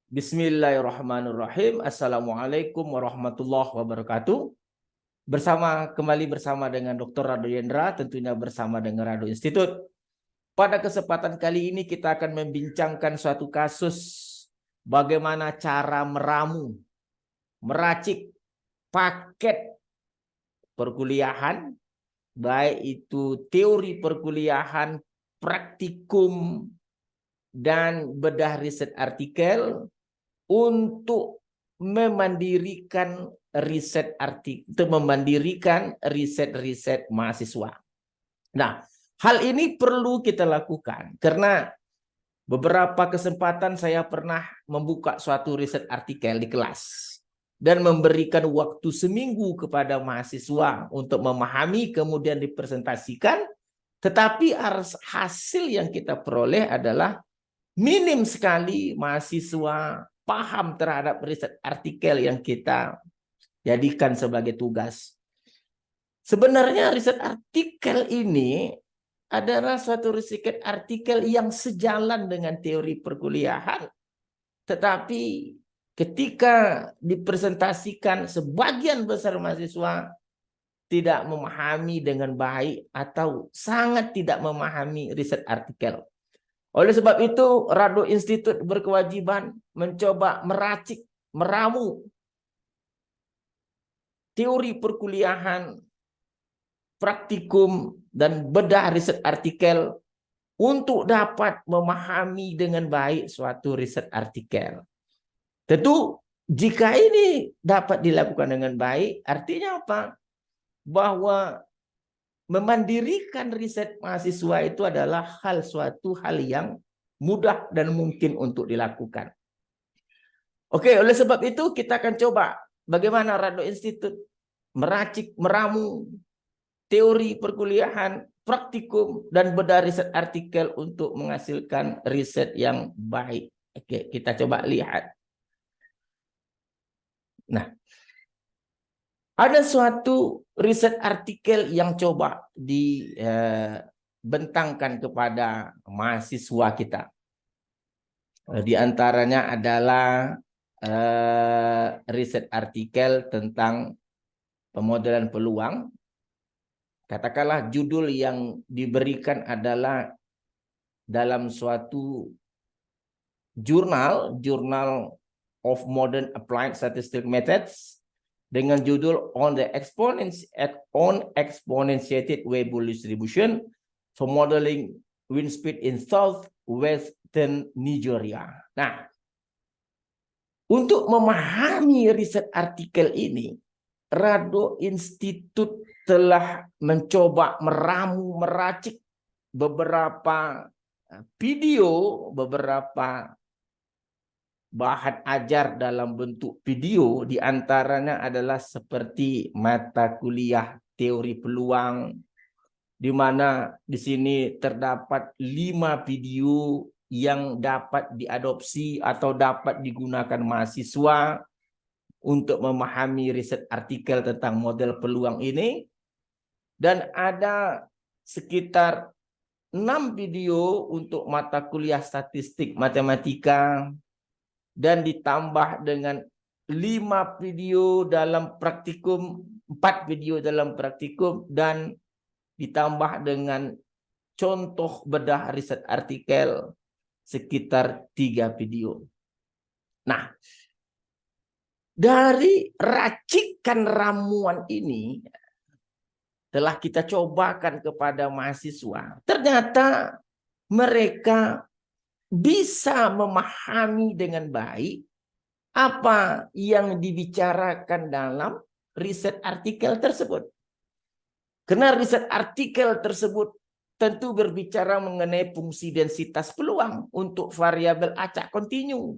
Bismillahirrahmanirrahim. Assalamualaikum warahmatullahi wabarakatuh. Kembali bersama dengan Dr. Rado Yendra, tentunya bersama dengan Rado Institute. Pada kesempatan kali ini kita akan membincangkan suatu kasus bagaimana cara meracik paket perkuliahan, baik itu teori perkuliahan, praktikum, dan bedah riset artikel untuk memandirikan riset mahasiswa. Nah, hal ini perlu kita lakukan karena beberapa kesempatan saya pernah membuka suatu riset artikel di kelas dan memberikan waktu seminggu kepada mahasiswa untuk memahami kemudian dipresentasikan, tetapi hasil yang kita peroleh adalah minim sekali mahasiswa paham terhadap riset artikel yang kita jadikan sebagai tugas. Sebenarnya riset artikel ini adalah suatu riset artikel yang sejalan dengan teori perkuliahan, tetapi ketika dipresentasikan sebagian besar mahasiswa tidak memahami dengan baik atau sangat tidak memahami riset artikel. Oleh sebab itu, Rado Institute berkewajiban mencoba meramu teori perkuliahan, praktikum, dan bedah riset artikel untuk dapat memahami dengan baik suatu riset artikel. Tentu, jika ini dapat dilakukan dengan baik, artinya apa? Bahwa memandirikan riset mahasiswa itu adalah suatu hal yang mudah dan mungkin untuk dilakukan. Oke, oleh sebab itu kita akan coba bagaimana Rado Institute meramu teori perkuliahan, praktikum, dan bedah riset artikel untuk menghasilkan riset yang baik. Oke, kita coba lihat. Nah, ada suatu riset artikel yang coba dibentangkan kepada mahasiswa kita. Di antaranya adalah riset artikel tentang pemodelan peluang. Katakanlah judul yang diberikan adalah dalam suatu jurnal of Modern Applied Statistical Methods, dengan judul On Exponentiated Weibull Distribution for Modeling Wind Speed in Southwestern Nigeria. Nah, untuk memahami riset artikel ini, Rado Institute telah mencoba meracik beberapa video, beberapa bahan ajar dalam bentuk video, di antaranya adalah seperti mata kuliah teori peluang, di mana di sini terdapat 5 video yang dapat diadopsi atau dapat digunakan mahasiswa untuk memahami riset artikel tentang model peluang ini, dan ada sekitar 6 video untuk mata kuliah statistik matematika, dan ditambah dengan 5 video dalam praktikum, 4 video dalam praktikum, dan ditambah dengan contoh bedah riset artikel sekitar 3 video. Nah, dari racikan ramuan ini telah kita cobakan kepada mahasiswa. Ternyata mereka bisa memahami dengan baik apa yang dibicarakan dalam riset artikel tersebut. Karena riset artikel tersebut tentu berbicara mengenai fungsi densitas peluang untuk variabel acak kontinu.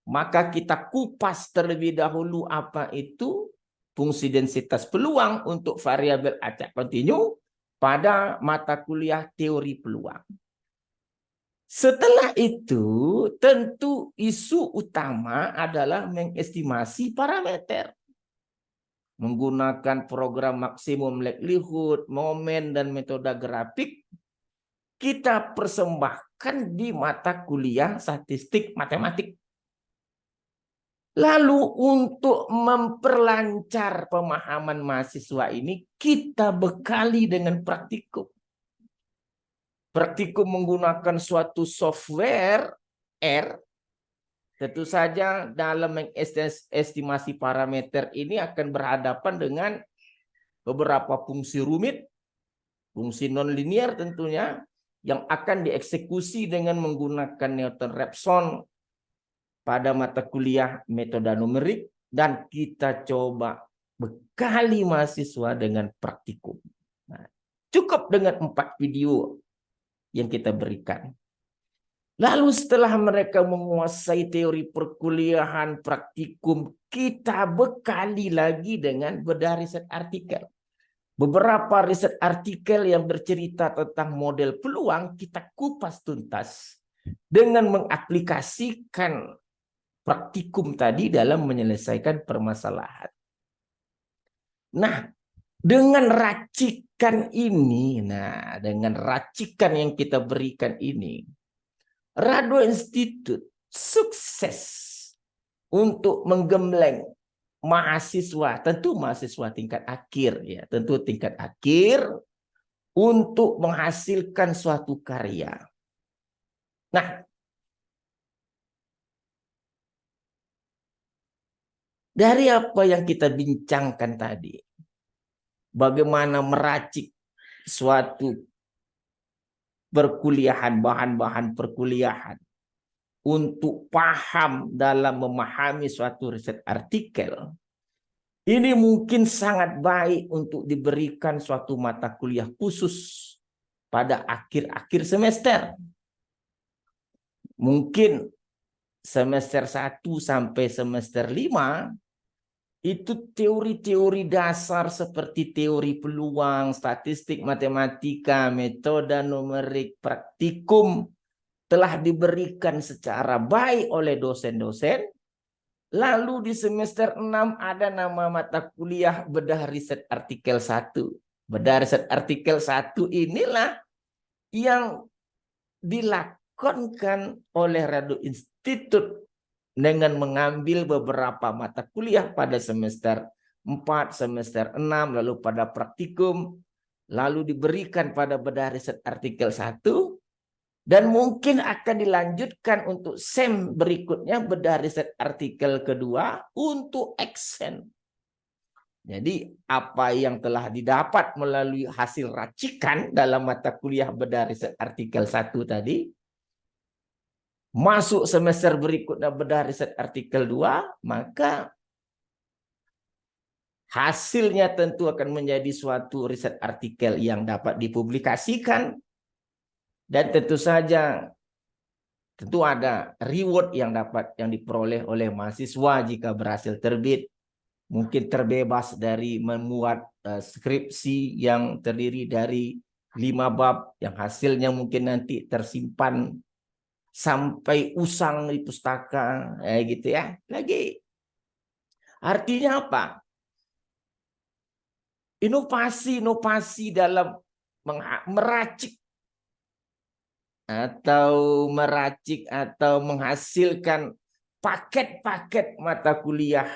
Maka kita kupas terlebih dahulu apa itu fungsi densitas peluang untuk variabel acak kontinu pada mata kuliah teori peluang. Setelah itu, tentu isu utama adalah mengestimasi parameter. Menggunakan program maksimum likelihood, momen, dan metode grafik, kita persembahkan di mata kuliah statistik matematik. Lalu untuk memperlancar pemahaman mahasiswa ini, kita bekali dengan praktikum. Praktikum menggunakan suatu software R. Tentu saja dalam mengestimasi parameter ini akan berhadapan dengan beberapa fungsi rumit, fungsi nonlinear tentunya, yang akan dieksekusi dengan menggunakan Newton-Raphson pada mata kuliah metode numerik, dan kita coba bekali mahasiswa dengan praktikum. Nah, cukup dengan 4 video yang kita berikan. Lalu setelah mereka menguasai teori perkuliahan, praktikum, kita bekali lagi dengan bedah riset artikel. Beberapa riset artikel yang bercerita tentang model peluang kita kupas tuntas dengan mengaplikasikan praktikum tadi dalam menyelesaikan permasalahan. Nah, dengan racikan ini, dengan racikan yang kita berikan ini, Rado Institute sukses untuk menggembleng mahasiswa, tentu mahasiswa tingkat akhir ya, tentu tingkat akhir untuk menghasilkan suatu karya. Nah, dari apa yang kita bincangkan tadi, bagaimana meracik suatu perkuliahan, bahan-bahan perkuliahan untuk paham dalam memahami suatu riset artikel, ini mungkin sangat baik untuk diberikan suatu mata kuliah khusus pada akhir-akhir semester. Mungkin semester 1 sampai semester 5 itu teori-teori dasar seperti teori peluang, statistik matematika, metode numerik, praktikum telah diberikan secara baik oleh dosen-dosen. Lalu di semester 6 ada nama mata kuliah bedah riset artikel 1. Bedah riset artikel 1 inilah yang dilakukan oleh Rado Institute dengan mengambil beberapa mata kuliah pada semester 4, semester 6, lalu pada praktikum, lalu diberikan pada bedah riset artikel 1, dan mungkin akan dilanjutkan untuk sem berikutnya bedah riset artikel kedua untuk eksen. Jadi apa yang telah didapat melalui hasil racikan dalam mata kuliah bedah riset artikel 1 tadi, masuk semester berikutnya bedah riset artikel 2, maka hasilnya tentu akan menjadi suatu riset artikel yang dapat dipublikasikan, dan tentu saja tentu ada reward yang diperoleh oleh mahasiswa jika berhasil terbit. Mungkin terbebas dari memuat skripsi yang terdiri dari 5 bab yang hasilnya mungkin nanti tersimpan sampai usang di pustaka, gitu ya. Lagi, artinya apa? Inovasi dalam meracik atau menghasilkan paket-paket mata kuliah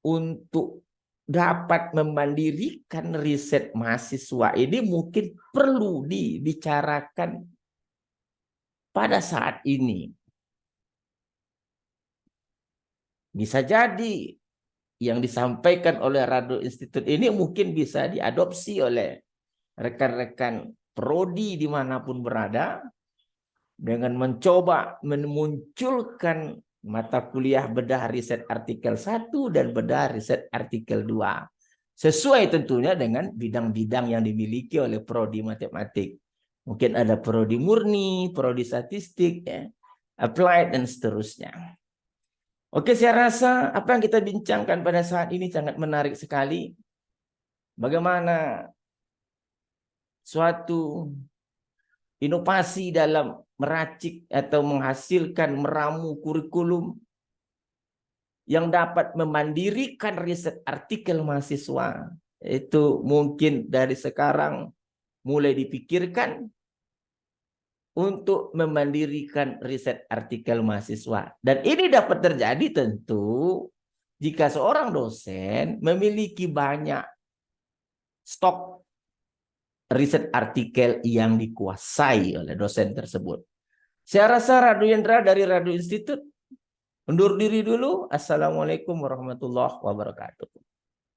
untuk dapat memandirikan riset mahasiswa ini mungkin perlu dibicarakan pada saat ini. Bisa jadi yang disampaikan oleh Rado Institute ini mungkin bisa diadopsi oleh rekan-rekan prodi dimanapun berada, dengan mencoba memunculkan mata kuliah bedah riset artikel 1 dan bedah riset artikel 2. Sesuai tentunya dengan bidang-bidang yang dimiliki oleh prodi matematik. Mungkin ada prodi murni, prodi statistik, ya, applied, dan seterusnya. Oke, saya rasa apa yang kita bincangkan pada saat ini sangat menarik sekali. Bagaimana suatu inovasi dalam meracik atau menghasilkan meramu kurikulum yang dapat memandirikan riset artikel mahasiswa. Itu mungkin dari sekarang mulai dipikirkan untuk memandirikan riset artikel mahasiswa. Dan ini dapat terjadi tentu jika seorang dosen memiliki banyak stok riset artikel yang dikuasai oleh dosen tersebut. Saya rasa Radu Yendra dari Radu Institute undur diri dulu. Assalamualaikum warahmatullahi wabarakatuh.